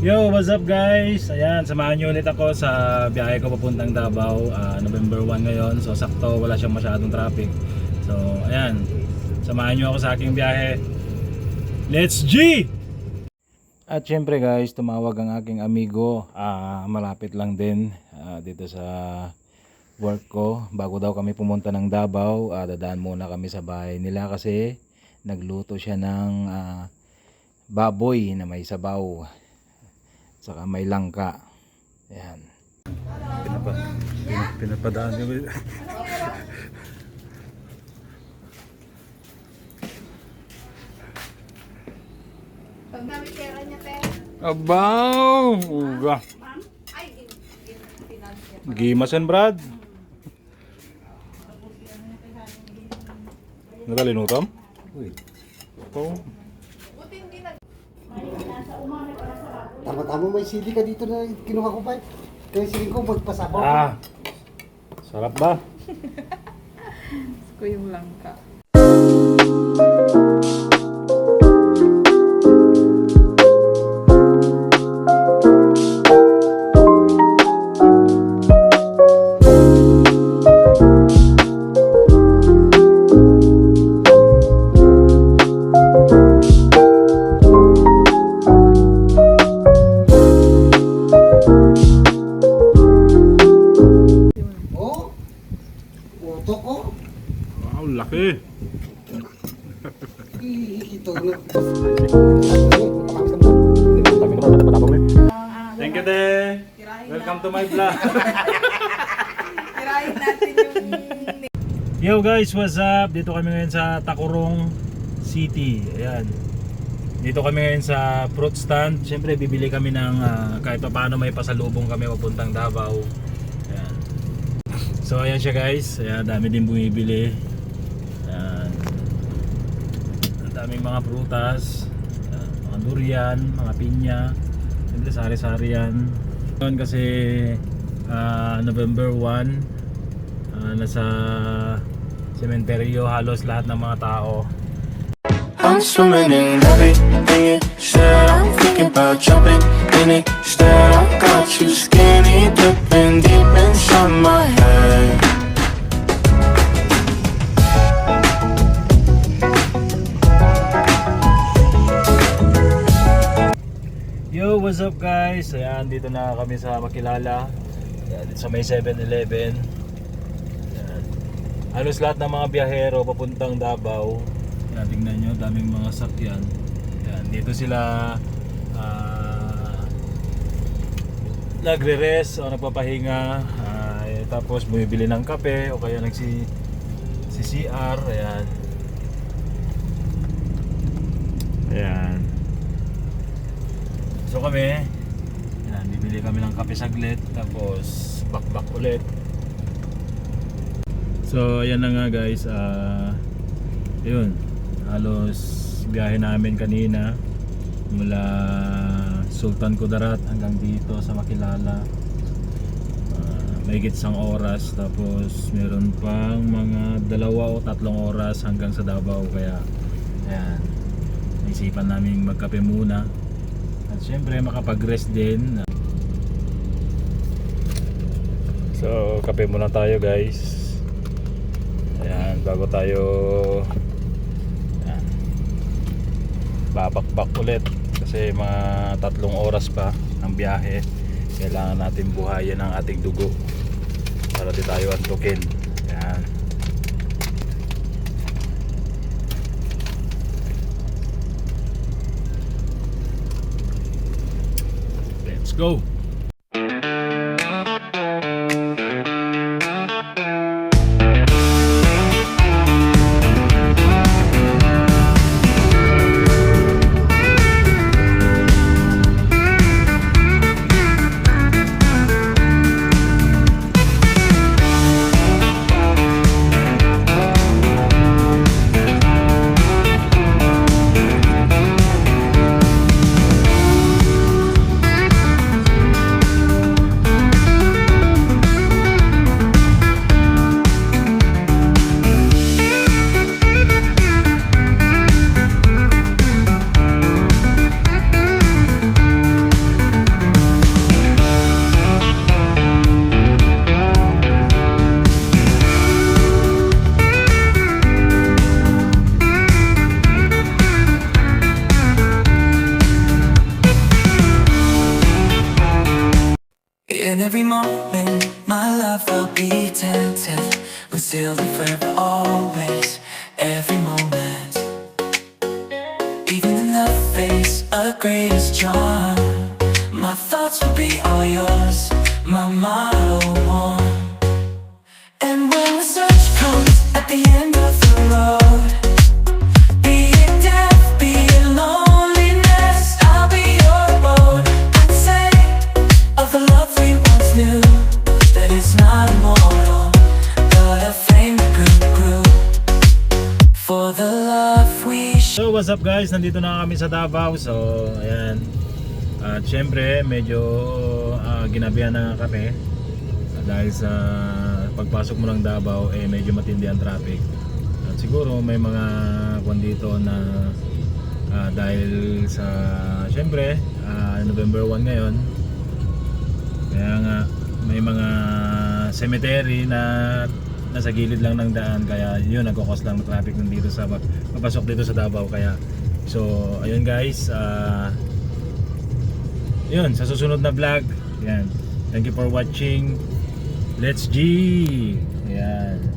Yo, what's up guys? Ayan, samahan nyo ulit ako sa biyahe ko papuntang Davao. November 1 ngayon, so sakto, wala siyang masyadong traffic. So, ayan, samahan nyo ako sa aking biyahe. Let's G! At syempre guys, tumawag ang aking amigo. Malapit lang din dito sa work ko. Bago daw kami pumunta ng Davao, dadaan muna kami sa bahay nila kasi nagluto siya ng baboy na may sabaw saka may langka. Ayan. Pinapadaan kami. Pag namin pera niya, te. Abaw! Uga. Ay, Gimasan, Brad. Nakalinutom? Uy. Oh. buti hindi nag... Tama-tama may sili ka dito na kinuha ko pa. Kaya sili ko magpasabaw. Sarap ba? ko yung langka. Oh, utok ko. Wow, laki. Ito na. Thank you, De. Welcome to my vlog. Tirahin natin yung... Yo guys, what's up? Dito kami ngayon sa Tacurong City. Ayan. Dito kami ngayon sa fruit stand. Siyempre bibili kami ng kahit pa paano may pasalubong kami papuntang Davao. Ayan. So ayan siya guys. Ayan, dami din bumibili. Ayan. Ang daming mga prutas. Ayan, mga durian, mga pinya. Siyempre sari-sari yan. Ngayon kasi November 1, nasa sementeryo halos lahat ng mga tao. I'm swimming in everything you said. I'm thinking about jumping in it. Instead, I got you skinny dipping deep inside my head. Yo, what's up guys? Ayan, dito na kami sa Makilala. Ayan, dito sa may 7-Eleven. Ayan. Halos lahat ng mga biyahero papuntang Davao. Ayan, tingnan nyo, daming mga sakyan. Ayan, dito sila nagre-rest o nagpapahinga. Tapos bumibili ng kape o kaya CR. Ayan. Ayan. So kami, ayan, bibili kami ng kape saglit, tapos back ulit. So ayan na nga guys, yun, halos biyahe namin kanina mula Sultan Kudarat hanggang dito sa Makilala. Mahigit 1 oras, tapos meron pang mga 2 o 3 oras hanggang sa Davao. Kaya ayan, naisipan namin magkape muna at syempre makapag-rest din. So kape muna tayo guys. Ayan, bago tayo babakbak ulit kasi mga 3 oras pa ang biyahe. Kailangan natin buhayin ang ating dugo para di tayo antukin. Ayan. Let's go. moment, my love, I'll be tempted. We're sealed in forever, always, every moment. Even in the face of greatest charm, my thoughts will be all yours, my motto one. And when the search comes at the end of the road, be it death, be it loneliness, I'll be your road. I'd say of the love we once knew, that it's not immortal, but a flame that grew for the love we So what's up guys, nandito na kami sa Davao. So ayan, at syempre medyo ginabihan na kami dahil sa pagpasok mo ng Davao medyo matindi ang traffic. At siguro may mga kwan dito na dahil sa syempre November 1 ngayon, kaya nga may mga cemetery na nasa gilid lang ng daan, kaya yun nagkakos lang ng traffic nandito sa papasok dito sa Davao. Kaya so ayun guys, yun sa susunod na vlog, yan, thank you for watching. Let's G, yan.